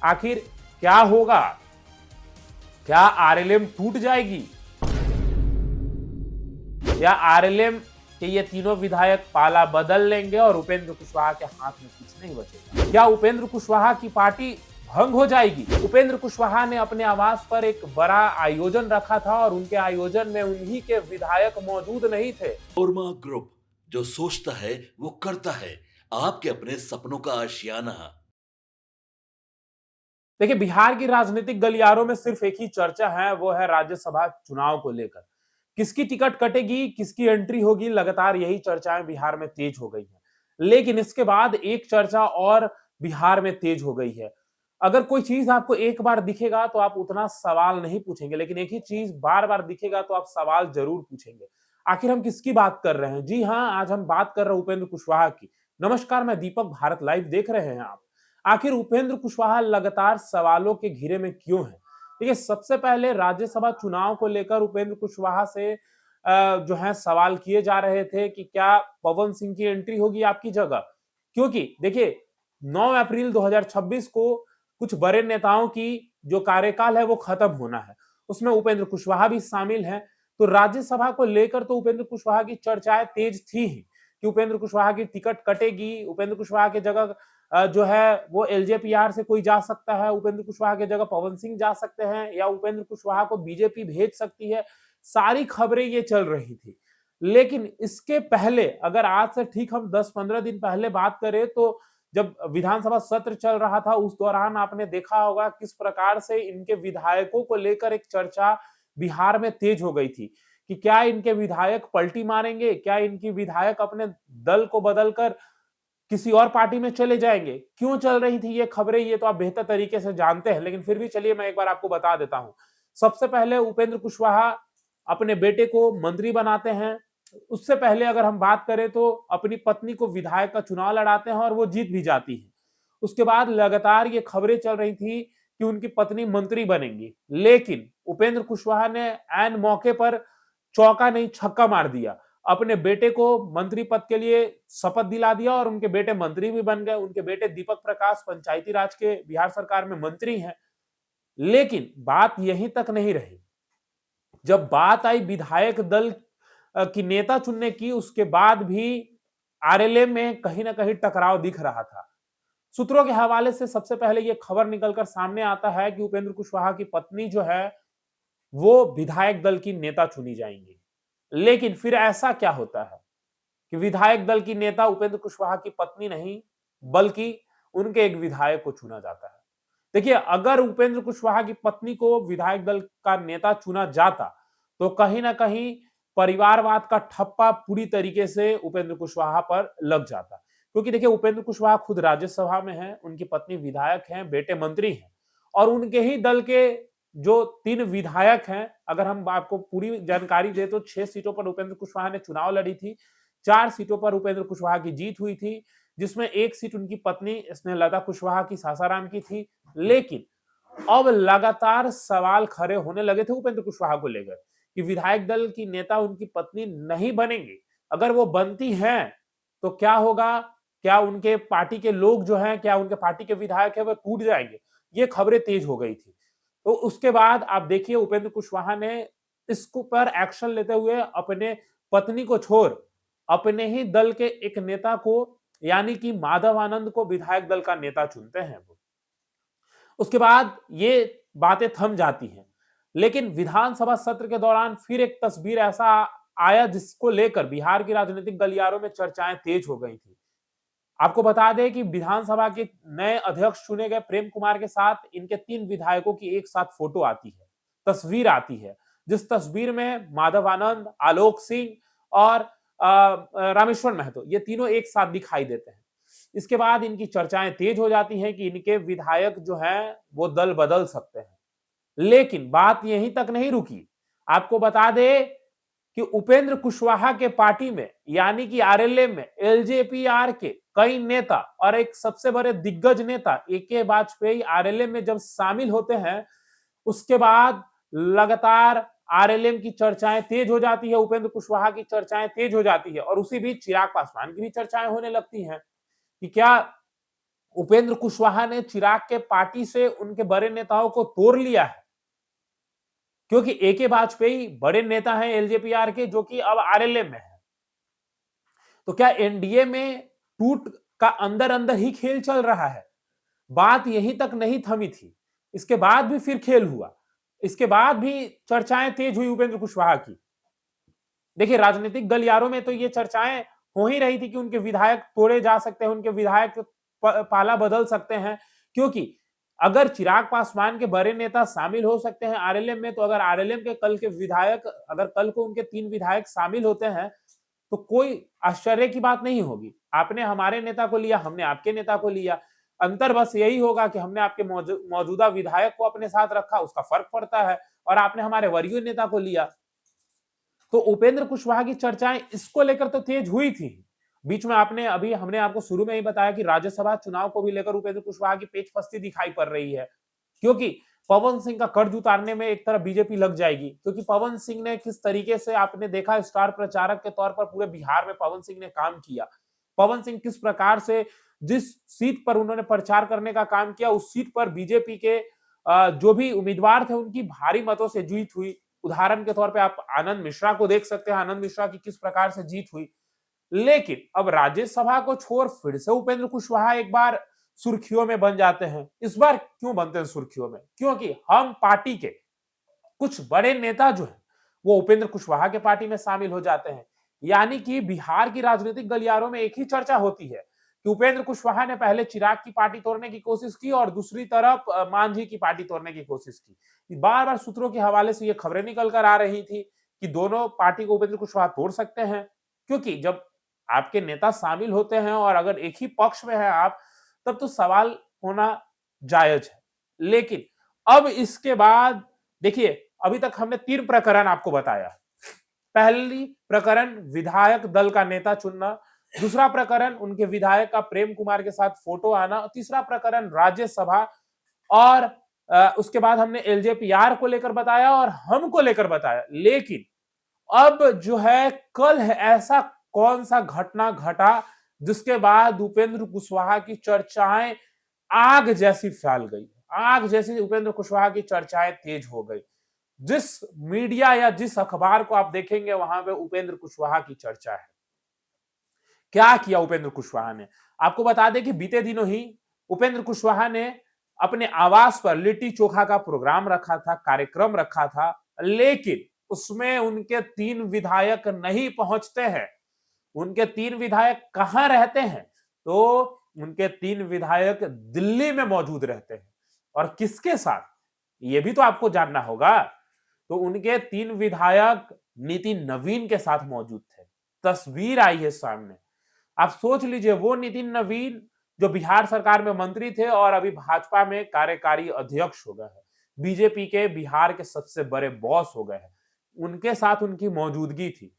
आखिर क्या होगा? क्या आरएलएम टूट जाएगी या आरएलएम के ये तीनों विधायक पाला बदल लेंगे और उपेंद्र कुशवाहा के हाथ में कुछ नहीं बचेगा? क्या उपेंद्र कुशवाहा की पार्टी भंग हो जाएगी? उपेंद्र कुशवाहा ने अपने आवास पर एक बड़ा आयोजन रखा था और उनके आयोजन में उन्हीं के विधायक मौजूद नहीं थे। ओरमा ग्रुप, जो सोचता है वो करता है। आपके अपने सपनों का आशियाना। देखिए, बिहार की राजनीतिक गलियारों में सिर्फ एक ही चर्चा है, वो है राज्यसभा चुनाव को लेकर। किसकी टिकट कटेगी, किसकी एंट्री होगी, लगातार यही चर्चाएं बिहार में तेज हो गई हैं। लेकिन इसके बाद एक चर्चा और बिहार में तेज हो गई है। अगर कोई चीज आपको एक बार दिखेगा तो आप उतना सवाल नहीं पूछेंगे, लेकिन एक ही चीज बार बार दिखेगा तो आप सवाल जरूर पूछेंगे। आखिर हम किसकी बात कर रहे हैं? जी हाँ, आज हम बात कर रहे हैं उपेंद्र कुशवाहा की। नमस्कार, मैं दीपक, भारत लाइव देख रहे हैं आप। आखिर उपेंद्र कुशवाहा लगातार सवालों के घेरे में क्यों है? देखिए, सबसे पहले राज्यसभा चुनाव को लेकर उपेंद्र कुशवाहा से जो है सवाल किए जा रहे थे कि क्या पवन सिंह की एंट्री होगी आपकी जगह? क्योंकि देखिए, 9 अप्रैल 2026 को कुछ बड़े नेताओं की जो कार्यकाल है वो खत्म होना है। उसमें उपेंद्र कुशवाहा भी शामिल हैं। तो राज्यसभा को लेकर तो उपेंद्र कुशवाहा की चर्चाएं तेज थी ही कि उपेंद्र कुशवाहा की टिकट कटेगी, उपेंद्र कुशवाहा की जगह जो है वो एलजेपीआर से कोई जा सकता है, उपेंद्र कुशवाहा की जगह पवन सिंह जा सकते हैं या उपेंद्र कुशवाहा को बीजेपी भेज सकती है। सारी खबरें ये चल रही थी। लेकिन इसके पहले अगर आज से ठीक हम 10-15 दिन पहले बात करें तो जब विधानसभा सत्र चल रहा था उस दौरान आपने देखा होगा किस प्रकार से इनके विधायकों को लेकर एक चर्चा बिहार में तेज हो गई थी कि क्या इनके विधायक पलटी मारेंगे, क्या इनकी विधायक अपने दल को बदलकर किसी और पार्टी में चले जाएंगे। क्यों चल रही थी ये खबरें, ये तो आप बेहतर तरीके से जानते हैं, लेकिन फिर भी चलिए मैं एक बार आपको बता देता हूं। सबसे पहले उपेंद्र कुशवाहा अपने बेटे को मंत्री बनाते हैं। उससे पहले अगर हम बात करें तो अपनी पत्नी को विधायक का चुनाव लड़ाते हैं और वो जीत भी जाती है। उसके बाद लगातार ये खबरें चल रही थी कि उनकी पत्नी मंत्री बनेंगी, लेकिन उपेंद्र कुशवाहा ने ऐन मौके पर चौका नहीं छक्का मार दिया। अपने बेटे को मंत्री पद के लिए शपथ दिला दिया और उनके बेटे मंत्री भी बन गए। उनके बेटे दीपक प्रकाश पंचायती राज के बिहार सरकार में मंत्री हैं। लेकिन बात यहीं तक नहीं रही। जब बात आई विधायक दल की नेता चुनने की, उसके बाद भी आरएलए में कहीं ना कहीं टकराव दिख रहा था। सूत्रों के हवाले से सबसे पहले यह खबर निकलकर सामने आता है कि उपेंद्र कुशवाहा की पत्नी जो है वो विधायक दल की नेता चुनी जाएंगी। लेकिन फिर ऐसा क्या होता है कि विधायक दल की नेता उपेंद्र कुशवाहा की पत्नी नहीं, बल्कि उनके एक विधायक को चुना जाता है। देखिए, अगर उपेंद्र कुशवाहा की पत्नी को विधायक दल का नेता चुना जाता तो कहीं ना कहीं परिवारवाद का ठप्पा पूरी तरीके से उपेंद्र कुशवाहा पर लग जाता। क्योंकि देखिए, उपेंद्र कुशवाहा खुद राज्यसभा में हैं, उनकी पत्नी विधायक हैं, बेटे मंत्री हैं और उनके ही दल के जो 3 विधायक हैं, अगर हम आपको पूरी जानकारी दें तो 6 सीटों पर उपेंद्र कुशवाहा ने चुनाव लड़ी थी। 4 सीटों पर उपेंद्र कुशवाहा की जीत हुई थी, जिसमें 1 सीट उनकी पत्नी स्नेहलता कुशवाहा की सासाराम की थी। लेकिन अब लगातार सवाल खड़े होने लगे थे उपेंद्र कुशवाहा को लेकर कि विधायक दल की नेता उनकी पत्नी नहीं बनेंगे। अगर वो बनती हैं तो क्या होगा? क्या उनके पार्टी के लोग जो हैं, क्या उनके पार्टी के विधायक हैं वो टूट जाएंगे? ये खबरें तेज हो गई थी। तो उसके बाद आप देखिए उपेंद्र कुशवाहा ने इसको पर एक्शन लेते हुए अपने पत्नी को छोड़ अपने ही दल के एक नेता को, यानी कि माधव आनंद को विधायक दल का नेता चुनते हैं वो। उसके बाद ये बातें थम जाती हैं। लेकिन विधानसभा सत्र के दौरान फिर एक तस्वीर ऐसा आया जिसको लेकर बिहार की राजनीतिक गलियारों में चर्चाएं तेज हो गई थी। आपको बता दें कि विधानसभा के नए अध्यक्ष चुने गए प्रेम कुमार के साथ इनके 3 विधायकों की एक साथ फोटो आती है, तस्वीर आती है, जिस तस्वीर में माधव आनंद, आलोक सिंह और रामेश्वर महतो ये तीनों एक साथ दिखाई देते हैं। इसके बाद इनकी चर्चाएं तेज हो जाती हैं कि इनके विधायक जो हैं वो दल बदल सकते हैं। लेकिन बात यहीं तक नहीं रुकी। आपको बता दें कि उपेंद्र कुशवाहा के पार्टी में, यानी कि आरएलए में, एलजेपीआर के कई नेता और एक सबसे बड़े दिग्गज नेता ए.के. वाजपेयी आरएलए में जब शामिल होते हैं, उसके बाद लगातार आरएलएम की चर्चाएं तेज हो जाती है, उपेंद्र कुशवाहा की चर्चाएं तेज हो जाती है और उसी बीच चिराग पासवान की भी चर्चाएं होने लगती हैं कि क्या उपेंद्र कुशवाहा ने चिराग के पार्टी से उनके बड़े नेताओं को तोड़ लिया है, क्योंकि ए.के. वाजपेयी बड़े नेता हैं एलजेपीआर के, जो कि अब आरएलएम में है। तो क्या एनडीए में टूट का अंदर अंदर ही खेल चल रहा है? बात यहीं तक नहीं थमी थी, इसके बाद भी फिर खेल हुआ, इसके बाद भी चर्चाएं तेज हुई उपेंद्र कुशवाहा की। देखिए, राजनीतिक गलियारों में तो ये चर्चाएं हो ही रही थी कि उनके विधायक तोड़े जा सकते हैं, उनके विधायक पाला बदल सकते हैं, क्योंकि अगर चिराग पासवान के बड़े नेता शामिल हो सकते हैं आरएलएम में, तो अगर आरएलएम के कल के विधायक, अगर कल को उनके 3 विधायक शामिल होते हैं, तो कोई आश्चर्य की बात नहीं होगी। आपने हमारे नेता को लिया, हमने आपके नेता को लिया, अंतर बस यही होगा कि हमने आपके मौजूदा विधायक को अपने साथ रखा, उसका फर्क पड़ता है, और आपने हमारे वरीय नेता को लिया। तो उपेंद्र कुशवाहा की चर्चाएं इसको लेकर तो तेज हुई थी। बीच में हमने आपको शुरू में ही बताया कि राज्यसभा चुनाव को भी लेकर उपेंद्र कुशवाहा की पेच फस्ती दिखाई पड़ रही है, क्योंकि पवन सिंह का कर्ज उतारने में एक तरफ बीजेपी लग जाएगी, क्योंकि पवन सिंह ने किस तरीके से, आपने देखा, स्टार प्रचारक के तौर पर पूरे बिहार में पवन सिंह ने काम किया। पवन सिंह किस प्रकार से जिस सीट पर उन्होंने प्रचार करने का काम किया, उस सीट पर बीजेपी के जो भी उम्मीदवार थे उनकी भारी मतों से जीत हुई। उदाहरण के तौर पे आप आनंद मिश्रा को देख सकते हैं, आनंद मिश्रा की किस प्रकार से जीत हुई। लेकिन अब राज्यसभा को छोड़ फिर से उपेंद्र कुशवाहा एक बार सुर्खियों में बन जाते हैं। इस बार क्यों बनते हैं सुर्खियों में? क्योंकि हम पार्टी के कुछ बड़े नेता जो हैं वो उपेंद्र कुशवाहा के पार्टी में शामिल हो जाते हैं। यानी कि बिहार की राजनीतिक गलियारों में एक ही चर्चा होती है कि उपेंद्र कुशवाहा ने पहले चिराग की पार्टी तोड़ने की कोशिश की और दूसरी तरफ मांझी की पार्टी तोड़ने की कोशिश की। बार बार सूत्रों के हवाले से ये खबरें निकल कर आ रही थी कि दोनों पार्टी को उपेंद्र कुशवाहा तोड़ सकते हैं, क्योंकि जब आपके नेता शामिल होते हैं और अगर एक ही पक्ष में है आप, तब तो सवाल होना जायज है। लेकिन अब इसके बाद देखिए, अभी तक हमने 3 प्रकरण आपको बताया। पहली प्रकरण विधायक दल का नेता चुनना, दूसरा प्रकरण उनके विधायक का प्रेम कुमार के साथ फोटो आना, तीसरा प्रकरण राज्यसभा, और उसके बाद हमने एलजेपीआर को लेकर बताया और हमको लेकर बताया। लेकिन अब जो है, कल है ऐसा कौन सा घटना घटा जिसके बाद उपेंद्र कुशवाहा की चर्चाएं आग जैसी फैल गई, आग जैसी उपेंद्र कुशवाहा की चर्चाएं तेज हो गई। जिस मीडिया या जिस अखबार को आप देखेंगे वहां पे उपेंद्र कुशवाहा की चर्चा है। क्या किया उपेंद्र कुशवाहा ने? आपको बता दें कि बीते दिनों ही उपेंद्र कुशवाहा ने अपने आवास पर लिट्टी चोखा का प्रोग्राम रखा था, कार्यक्रम रखा था, लेकिन उसमें उनके 3 विधायक नहीं पहुंचते हैं। उनके 3 विधायक कहां रहते हैं? तो उनके 3 विधायक दिल्ली में मौजूद रहते हैं। और किसके साथ? यह भी तो आपको जानना होगा। तो उनके 3 विधायक नितिन नवीन के साथ मौजूद थे। तस्वीर आई है सामने। आप सोच लीजिए, वो नितिन नवीन जो बिहार सरकार में मंत्री थे और अभी भाजपा में कार्यकारी अध्यक्ष हो गए हैं, बीजेपी के बिहार के सबसे बड़े बॉस हो गए हैं, उनके साथ उनकी मौजूदगी थी।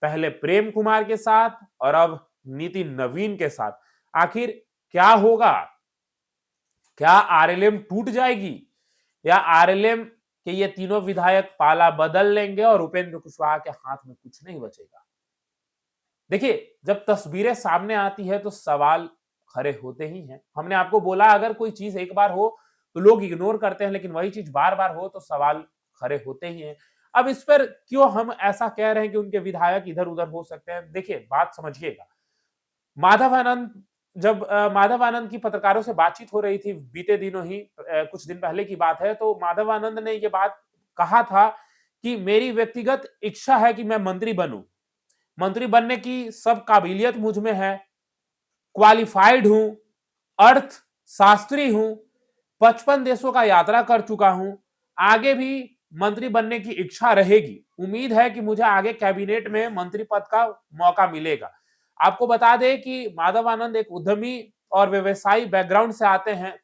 पहले प्रेम कुमार के साथ और अब नितिन नवीन के साथ। आखिर क्या होगा? क्या आरएलएम टूट जाएगी या आरएलएम के ये तीनों विधायक पाला बदल लेंगे और उपेंद्र कुशवाहा के हाथ में कुछ नहीं बचेगा? देखिए, जब तस्वीरें सामने आती है तो सवाल खड़े होते ही हैं। हमने आपको बोला, अगर कोई चीज एक बार हो तो लोग इग्नोर करते हैं, लेकिन वही चीज बार बार हो तो सवाल खड़े होते ही हैं। अब इस पर क्यों हम ऐसा कह रहे हैं कि उनके विधायक इधर उधर हो सकते हैं? देखिए, बात समझिएगा। माधव आनंद माधव आनंद की पत्रकारों से बातचीत हो रही थी बीते दिनों ही, कुछ दिन पहले की बात है, तो माधव आनंद ने ये बात कहा था कि मेरी व्यक्तिगत इच्छा है कि मैं मंत्री बनूं, मंत्री बनने की सब काबिलियत मुझ में है, क्वालिफाइड हूं, अर्थ शास्त्री हूं, 55 देशों का यात्रा कर चुका हूं, आगे भी मंत्री बनने की इच्छा रहेगी। उम्मीद है कि मुझे आगे कैबिनेट में मंत्री पद का मौका मिलेगा। आपको बता दें कि माधव आनंद एक उद्यमी और व्यवसायी बैकग्राउंड से आते हैं।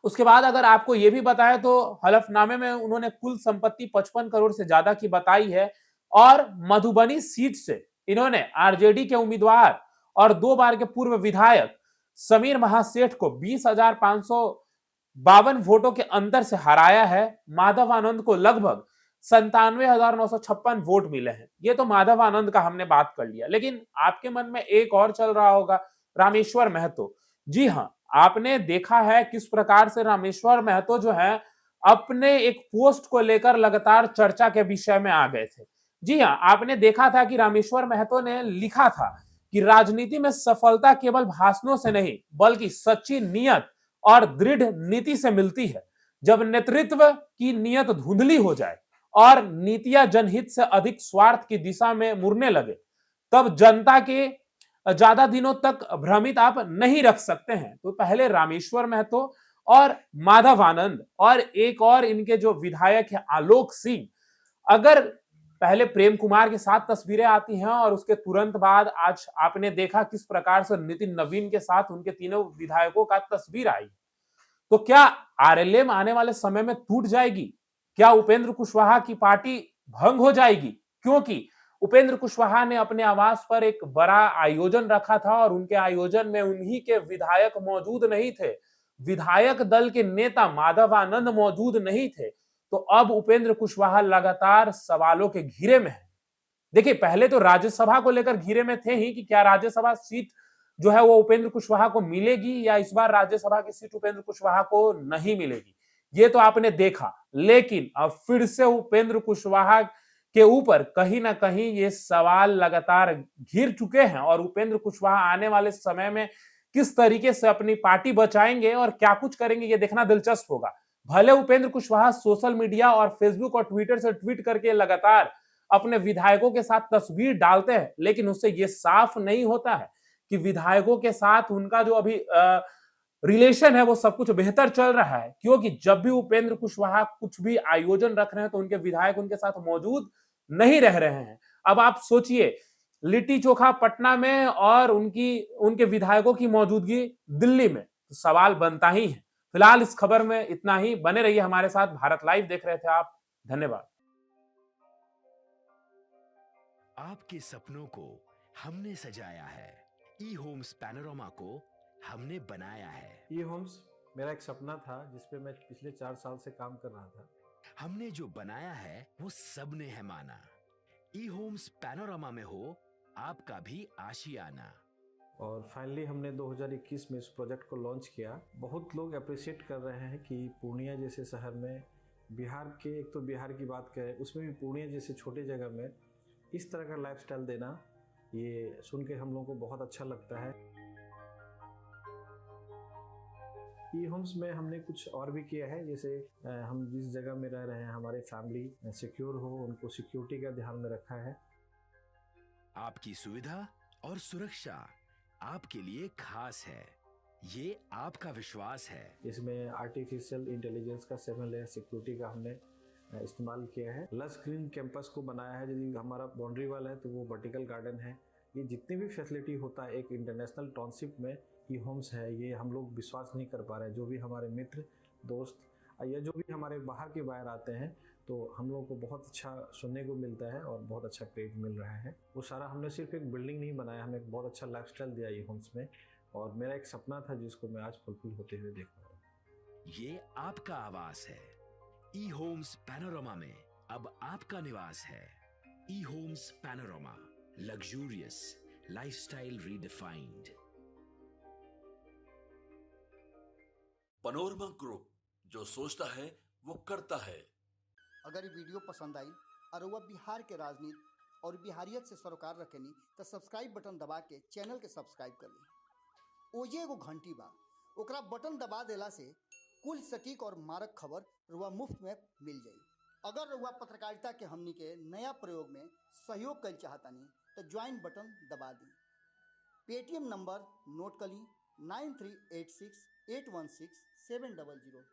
उसके बाद अगर आपको यह भी बताया तो हलफनामे में उन्होंने कुल संपत्ति 55 करोड़ से ज्यादा की बताई है और मधुबनी सीट से इन्होंने आरजेडी के उम्मीदवार और 2 बार के पूर्व विधायक समीर महासेठ को 20,552 वोटों के अंतर से हराया है। माधव आनंद को लगभग 97,956 वोट मिले हैं। ये तो माधव आनंद का हमने बात कर लिया, लेकिन आपके मन में एक और चल रहा होगा, रामेश्वर महतो। जी हां, आपने देखा है किस प्रकार से रामेश्वर महतो जो है अपने एक पोस्ट को लेकर लगातार चर्चा के विषय में आ गए थे। जी हाँ, आपने देखा था कि रामेश्वर महतो ने लिखा था कि राजनीति में सफलता केवल भाषणों से नहीं बल्कि सच्ची नियत और दृढ़ नीति से मिलती है। जब नेतृत्व की नियत धुंधली हो जाए और नीतियां जनहित से अधिक स्वार्थ की दिशा में मुड़ने लगे, तब जनता के ज्यादा दिनों तक भ्रमित आप नहीं रख सकते हैं। तो पहले रामेश्वर महतो और माधव आनंद और एक और इनके जो विधायक है आलोक सिंह, अगर पहले प्रेम कुमार के साथ तस्वीरें आती हैं और उसके तुरंत बाद आज आपने देखा किस प्रकार से नितिन नवीन के साथ उनके तीनों विधायकों का तस्वीर आई, तो क्या आरएलएम आने वाले समय में टूट जाएगी? क्या उपेंद्र कुशवाहा की पार्टी भंग हो जाएगी? क्योंकि उपेंद्र कुशवाहा ने अपने आवास पर एक बड़ा आयोजन रखा था और उनके आयोजन में उन्हीं के विधायक मौजूद नहीं थे, विधायक दल के नेता माधव आनंद मौजूद नहीं थे। तो अब उपेंद्र कुशवाहा लगातार सवालों के घेरे में है। देखिए, पहले तो राज्यसभा को लेकर घेरे में थे ही कि क्या राज्यसभा सीट जो है वो उपेंद्र कुशवाहा को मिलेगी या इस बार राज्यसभा की सीट उपेंद्र कुशवाहा को नहीं मिलेगी, ये तो आपने देखा। लेकिन अब फिर से उपेंद्र कुशवाहा के ऊपर कहीं ना कहीं ये सवाल लगातार घिर चुके हैं और उपेंद्र कुशवाहा आने वाले समय में किस तरीके से अपनी पार्टी बचाएंगे और क्या कुछ करेंगे, ये देखना दिलचस्प होगा। भले उपेंद्र कुशवाहा सोशल मीडिया और फेसबुक और ट्विटर से ट्वीट करके लगातार अपने विधायकों के साथ तस्वीर डालते हैं, लेकिन उससे ये साफ नहीं होता है कि विधायकों के साथ उनका जो अभी रिलेशन है वो सब कुछ बेहतर चल रहा है। क्योंकि जब भी उपेंद्र कुशवाहा कुछ भी आयोजन रख रहे हैं तो उनके विधायक उनके साथ मौजूद नहीं रह रहे हैं। अब आप सोचिए, लिट्टी चोखा पटना में और उनके विधायकों की मौजूदगी दिल्ली में, तो सवाल बनता ही है। फिलहाल इस खबर में इतना ही। बने रहिए हमारे साथ। भारत लाइव देख रहे थे आप। धन्यवाद। आपके सपनों को हमने सजाया है, ई होम्स पैनोरामा को हमने बनाया है। ई होम्स मेरा एक सपना था जिस पे मैं पिछले 4 साल से काम कर रहा था। हमने जो बनाया है वो सबने है माना। ई होम्स पैनोरामा में हो आपका भी आशियाना। और फाइनली हमने 2021 में इस प्रोजेक्ट को लॉन्च किया। बहुत लोग अप्रिशिएट कर रहे हैं कि पूर्णिया जैसे शहर में, बिहार के, एक तो बिहार की बात करें उसमें भी पूर्णिया जैसे छोटे जगह में इस तरह का लाइफस्टाइल देना, ये सुन के हम लोगों को बहुत अच्छा लगता है। ई होम्स में हमने कुछ और भी किया है, जैसे हम जिस जगह में रह रहे हैं हमारे फैमिली सिक्योर हो, उनको सिक्योरिटी का ध्यान में रखा है। आपकी सुविधा और सुरक्षा आपके लिए खास है, ये आपका विश्वास है। इसमें आर्टिफिशियल इंटेलिजेंस का 7 लेयर सिक्योरिटी का हमने इस्तेमाल किया है। लस ग्रीन कैंपस को बनाया है। यदि हमारा बाउंड्री वाल है तो वो वर्टिकल गार्डन है। ये जितनी भी फैसिलिटी होता है एक इंटरनेशनल टाउनशिप में ई होम्स है, ये हम लोग विश्वास नहीं कर पा रहे हैं। जो भी हमारे मित्र दोस्त या जो भी हमारे बाहर के बाहर आते हैं तो हम लोगों को बहुत अच्छा सुनने को मिलता है और बहुत अच्छा क्रेडिट मिल रहा है। वो सारा हमने सिर्फ एक बिल्डिंग नहीं बनाया, हमें एक बहुत अच्छा लाइफस्टाइल दिया ई होम्स में, और मेरा एक सपना था जिसको मैं आज फुलफिल होते हुए देख रहा हूँ। ये आपका आवास है। ई होम्स पैनोरामा में अब आपका निवास है। E Homes Panorama, luxurious lifestyle redefined. Panorama group, जो सोचता है वो करता है। अगर ये वीडियो पसंद आई और वह बिहार के राजनीति और बिहारियत से सरोकार रखेनी तो सब्सक्राइब बटन दबा के चैनल के सब्सक्राइब कर ली। ओजे एगो घंटी बा, ओकरा बटन दबा देला से कुल सटीक और मारक खबर रुआ मुफ्त में मिल जाई। अगर रुआ पत्रकारिता के हमनी के नया प्रयोग में सहयोग कर चाहतानी तो ज्वाइन बटन दबा दी। पेटीएम नंबर नोट कर ली 9386816700।